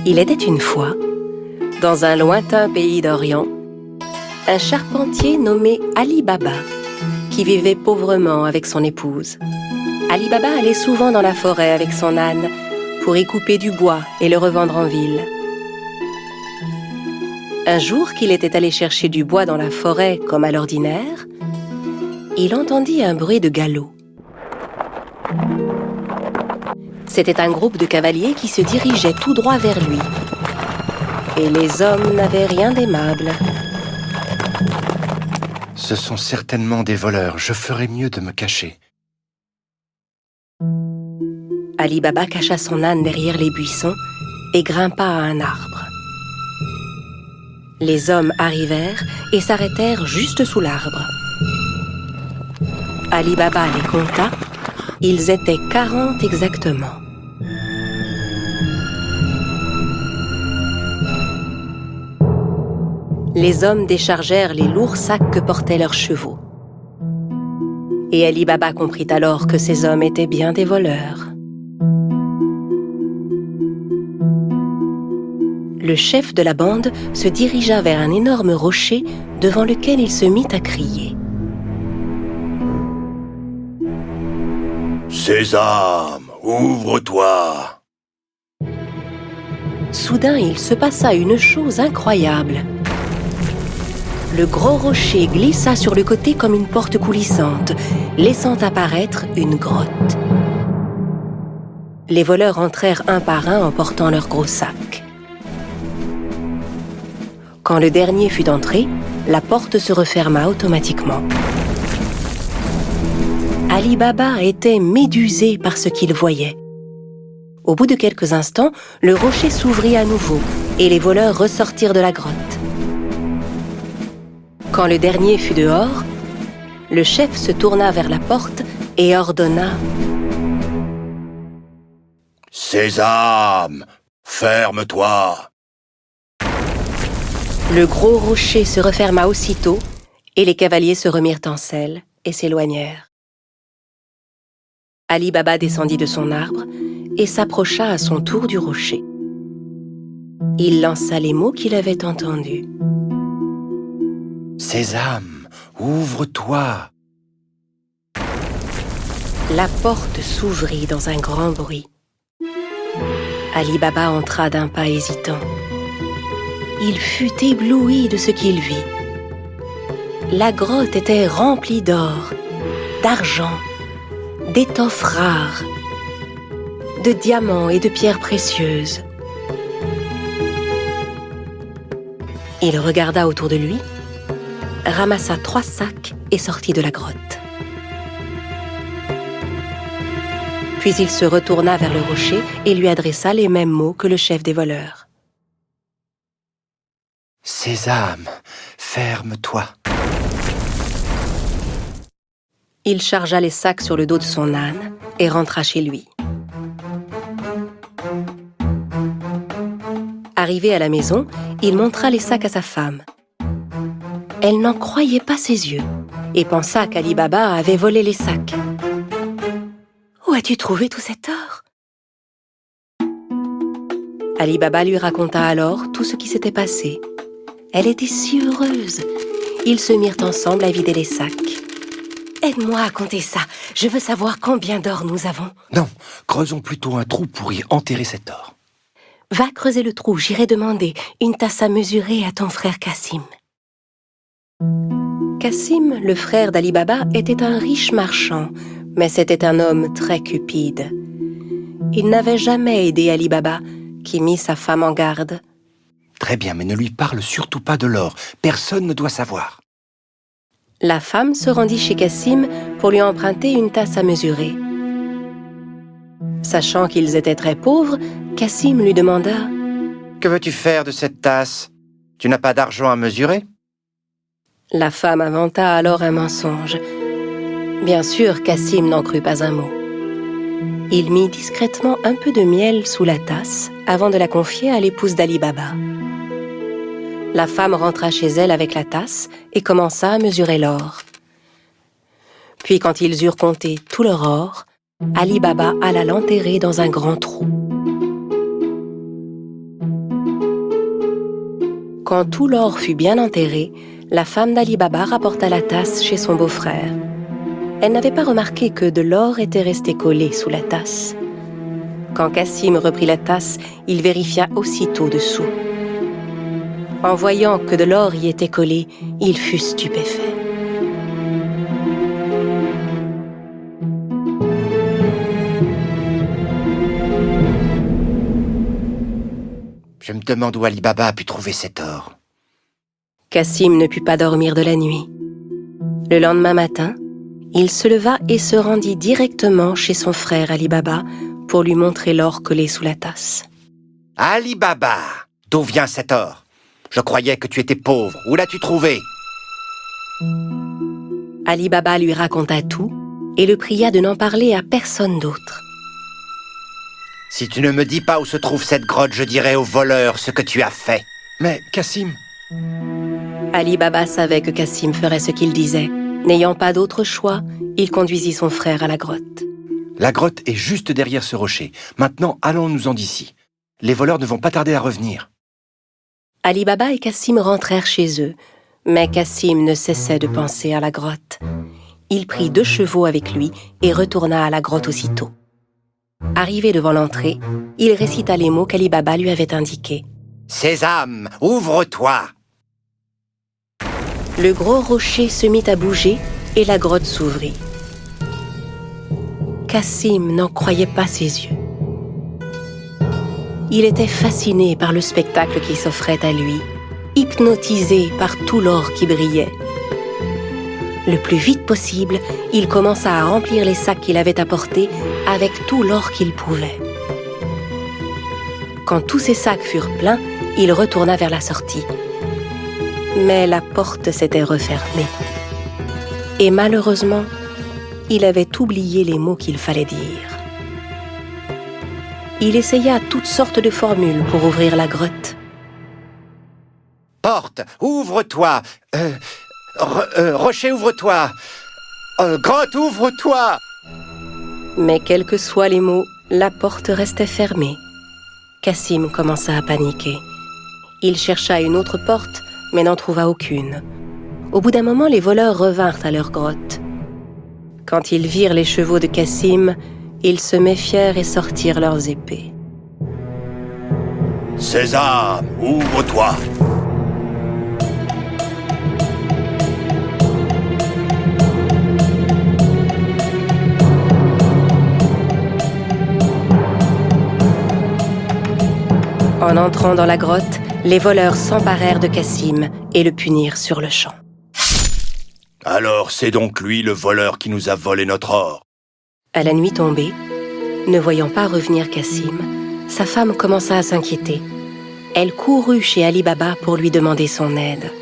Il était une fois, dans un lointain pays d'Orient, un charpentier nommé Ali Baba, qui vivait pauvrement avec son épouse. Ali Baba allait souvent dans la forêt avec son âne pour y couper du bois et le revendre en ville. Un jour qu'il était allé chercher du bois dans la forêt comme à l'ordinaire, il entendit un bruit de galop. C'était un groupe de cavaliers qui se dirigeait tout droit vers lui. Et les hommes n'avaient rien d'aimable. Ce sont certainement des voleurs. Je ferais mieux de me cacher. Ali Baba cacha son âne derrière les buissons et grimpa à un arbre. Les hommes arrivèrent et s'arrêtèrent juste sous l'arbre. Ali Baba les compta. Ils étaient 40 exactement. Les hommes déchargèrent les lourds sacs que portaient leurs chevaux. Et Ali Baba comprit alors que ces hommes étaient bien des voleurs. Le chef de la bande se dirigea vers un énorme rocher devant lequel il se mit à crier. « Sésame, ouvre-toi !» Soudain, il se passa une chose incroyable. Le gros rocher glissa sur le côté comme une porte coulissante, laissant apparaître une grotte. Les voleurs entrèrent un par un en portant leurs gros sacs. Quand le dernier fut entré, la porte se referma automatiquement. Ali Baba était médusé par ce qu'il voyait. Au bout de quelques instants, le rocher s'ouvrit à nouveau et les voleurs ressortirent de la grotte. Quand le dernier fut dehors, le chef se tourna vers la porte et ordonna « Sésame, ferme-toi !» Le gros rocher se referma aussitôt et les cavaliers se remirent en selle et s'éloignèrent. Ali Baba descendit de son arbre et s'approcha à son tour du rocher. Il lança les mots qu'il avait entendus. « Sésame, ouvre-toi !» La porte s'ouvrit dans un grand bruit. Ali Baba entra d'un pas hésitant. Il fut ébloui de ce qu'il vit. La grotte était remplie d'or, d'argent, d'étoffes rares, de diamants et de pierres précieuses. Il regarda autour de lui, ramassa 3 sacs et sortit de la grotte. Puis il se retourna vers le rocher et lui adressa les mêmes mots que le chef des voleurs. « Sésame, ferme-toi !» Il chargea les sacs sur le dos de son âne et rentra chez lui. Arrivé à la maison, il montra les sacs à sa femme. Elle n'en croyait pas ses yeux et pensa qu'Ali Baba avait volé les sacs. « Où as-tu trouvé tout cet or ?» Ali Baba lui raconta alors tout ce qui s'était passé. Elle était si heureuse. Ils se mirent ensemble à vider les sacs. « Aide-moi à compter ça. Je veux savoir combien d'or nous avons. » « Non, creusons plutôt un trou pour y enterrer cet or. » « Va creuser le trou, j'irai demander une tasse à mesurer à ton frère Cassim. » Cassim, le frère d'Ali Baba, était un riche marchand, mais c'était un homme très cupide. Il n'avait jamais aidé Ali Baba, qui mit sa femme en garde. « Très bien, mais ne lui parle surtout pas de l'or. Personne ne doit savoir. » La femme se rendit chez Cassim pour lui emprunter une tasse à mesurer. Sachant qu'ils étaient très pauvres, Cassim lui demanda « Que veux-tu faire de cette tasse? Tu n'as pas d'argent à mesurer ?» La femme inventa alors un mensonge. Bien sûr, Cassim n'en crut pas un mot. Il mit discrètement un peu de miel sous la tasse avant de la confier à l'épouse d'Ali Baba. La femme rentra chez elle avec la tasse et commença à mesurer l'or. Puis, quand ils eurent compté tout leur or, Ali Baba alla l'enterrer dans un grand trou. Quand tout l'or fut bien enterré, la femme d'Ali Baba rapporta la tasse chez son beau-frère. Elle n'avait pas remarqué que de l'or était resté collé sous la tasse. Quand Cassim reprit la tasse, il vérifia aussitôt dessous. En voyant que de l'or y était collé, il fut stupéfait. Je me demande où Ali Baba a pu trouver cet or. Cassim ne put pas dormir de la nuit. Le lendemain matin, il se leva et se rendit directement chez son frère Ali Baba pour lui montrer l'or collé sous la tasse. Ali Baba, d'où vient cet or? Je croyais que tu étais pauvre. Où l'as-tu trouvé? Ali Baba lui raconta tout et le pria de n'en parler à personne d'autre. Si tu ne me dis pas où se trouve cette grotte, je dirai au voleur ce que tu as fait. Mais, Cassim... Ali Baba savait que Cassim ferait ce qu'il disait. N'ayant pas d'autre choix, il conduisit son frère à la grotte. La grotte est juste derrière ce rocher. Maintenant, allons-nous-en d'ici. Les voleurs ne vont pas tarder à revenir. Ali Baba et Cassim rentrèrent chez eux, mais Cassim ne cessait de penser à la grotte. Il prit 2 chevaux avec lui et retourna à la grotte aussitôt. Arrivé devant l'entrée, il récita les mots qu'Ali Baba lui avait indiqués. « Sésame, ouvre-toi » Le gros rocher se mit à bouger et la grotte s'ouvrit. Cassim n'en croyait pas ses yeux. Il était fasciné par le spectacle qui s'offrait à lui, hypnotisé par tout l'or qui brillait. Le plus vite possible, il commença à remplir les sacs qu'il avait apportés avec tout l'or qu'il pouvait. Quand tous ces sacs furent pleins, il retourna vers la sortie. Mais la porte s'était refermée. Et malheureusement, il avait oublié les mots qu'il fallait dire. Il essaya toutes sortes de formules pour ouvrir la grotte. « Porte, ouvre-toi Rocher, ouvre-toi Grotte, ouvre-toi » Mais quels que soient les mots, la porte restait fermée. Cassim commença à paniquer. Il chercha une autre porte, mais n'en trouva aucune. Au bout d'un moment, les voleurs revinrent à leur grotte. Quand ils virent les chevaux de Cassim, ils se méfièrent et sortirent leurs épées. « Sésame, ouvre-toi » En entrant dans la grotte, les voleurs s'emparèrent de Cassim et le punirent sur le champ. « Alors c'est donc lui le voleur qui nous a volé notre or » À la nuit tombée, ne voyant pas revenir Cassim, sa femme commença à s'inquiéter. Elle courut chez Ali Baba pour lui demander son aide.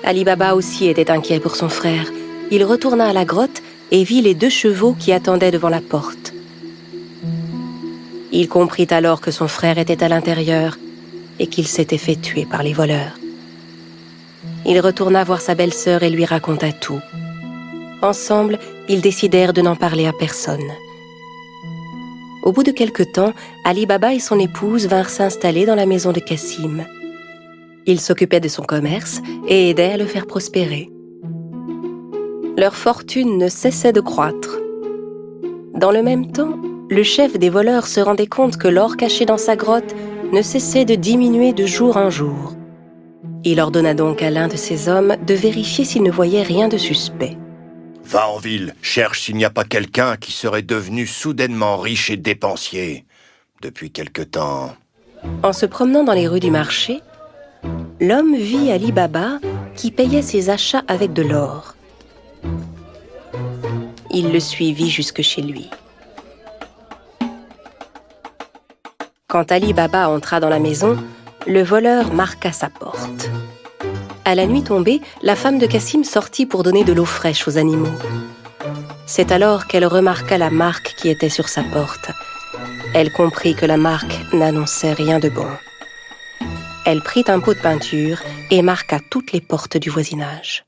Ali Baba aussi était inquiet pour son frère. Il retourna à la grotte et vit les 2 chevaux qui attendaient devant la porte. Il comprit alors que son frère était à l'intérieur et qu'il s'était fait tuer par les voleurs. Il retourna voir sa belle-sœur et lui raconta tout. Ensemble, ils décidèrent de n'en parler à personne. Au bout de quelque temps, Ali Baba et son épouse vinrent s'installer dans la maison de Cassim. Ils s'occupaient de son commerce et aidaient à le faire prospérer. Leur fortune ne cessait de croître. Dans le même temps, le chef des voleurs se rendait compte que l'or caché dans sa grotte ne cessait de diminuer de jour en jour. Il ordonna donc à l'un de ses hommes de vérifier s'il ne voyait rien de suspect. « Va en ville, cherche s'il n'y a pas quelqu'un qui serait devenu soudainement riche et dépensier depuis quelque temps. » En se promenant dans les rues du marché, l'homme vit Ali Baba qui payait ses achats avec de l'or. Il le suivit jusque chez lui. Quand Ali Baba entra dans la maison, le voleur marqua sa porte. À la nuit tombée, la femme de Cassim sortit pour donner de l'eau fraîche aux animaux. C'est alors qu'elle remarqua la marque qui était sur sa porte. Elle comprit que la marque n'annonçait rien de bon. Elle prit un pot de peinture et marqua toutes les portes du voisinage.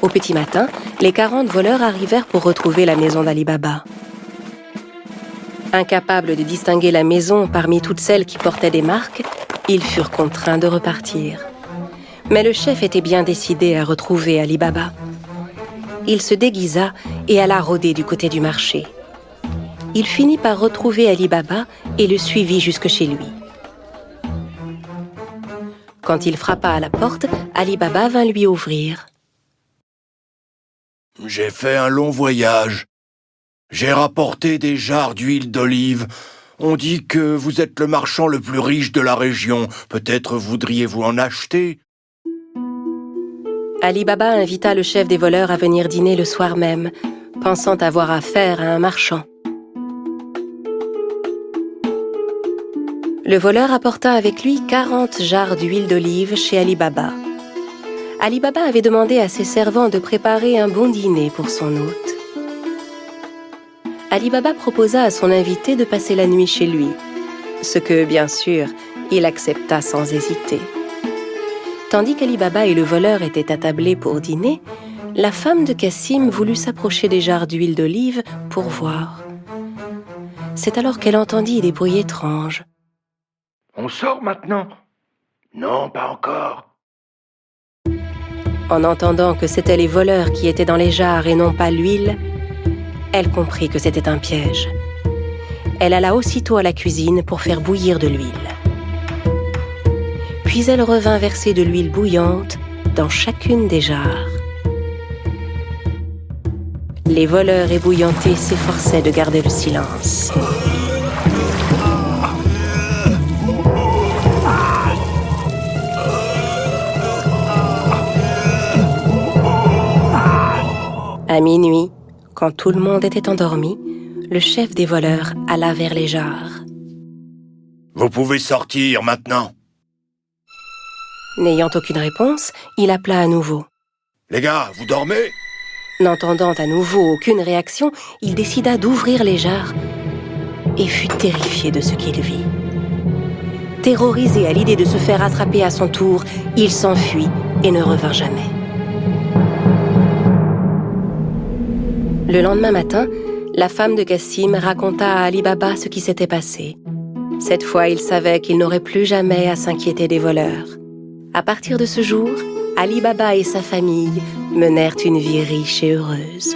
Au petit matin, les 40 voleurs arrivèrent pour retrouver la maison d'Ali Baba. Incapable de distinguer la maison parmi toutes celles qui portaient des marques, Ils furent contraints de repartir. Mais le chef était bien décidé à retrouver Ali Baba. Il se déguisa et alla rôder du côté du marché. Il finit par retrouver Ali Baba et le suivit jusque chez lui. Quand il frappa à la porte, Ali Baba vint lui ouvrir. « J'ai fait un long voyage. J'ai rapporté des jarres d'huile d'olive. On dit que vous êtes le marchand le plus riche de la région. Peut-être voudriez-vous en acheter ?» Ali Baba invita le chef des voleurs à venir dîner le soir même, pensant avoir affaire à un marchand. Le voleur apporta avec lui 40 jarres d'huile d'olive chez Ali Baba. Ali Baba avait demandé à ses servants de préparer un bon dîner pour son hôte. Ali Baba proposa à son invité de passer la nuit chez lui, ce que, bien sûr, il accepta sans hésiter. Tandis qu'Ali Baba et le voleur étaient attablés pour dîner, la femme de Cassim voulut s'approcher des jarres d'huile d'olive pour voir. C'est alors qu'elle entendit des bruits étranges. « On sort maintenant ?»« Non, pas encore. » En entendant que c'étaient les voleurs qui étaient dans les jarres et non pas l'huile, elle comprit que c'était un piège. Elle alla aussitôt à la cuisine pour faire bouillir de l'huile. Puis elle revint verser de l'huile bouillante dans chacune des jarres. Les voleurs ébouillantés s'efforçaient de garder le silence. À minuit, quand tout le monde était endormi, le chef des voleurs alla vers les jarres. « Vous pouvez sortir maintenant. » N'ayant aucune réponse, il appela à nouveau. « Les gars, vous dormez ?» N'entendant à nouveau aucune réaction, il décida d'ouvrir les jarres et fut terrifié de ce qu'il vit. Terrorisé à l'idée de se faire attraper à son tour, il s'enfuit et ne revint jamais. Le lendemain matin, la femme de Cassim raconta à Ali Baba ce qui s'était passé. Cette fois, il savait qu'il n'aurait plus jamais à s'inquiéter des voleurs. À partir de ce jour, Ali Baba et sa famille menèrent une vie riche et heureuse.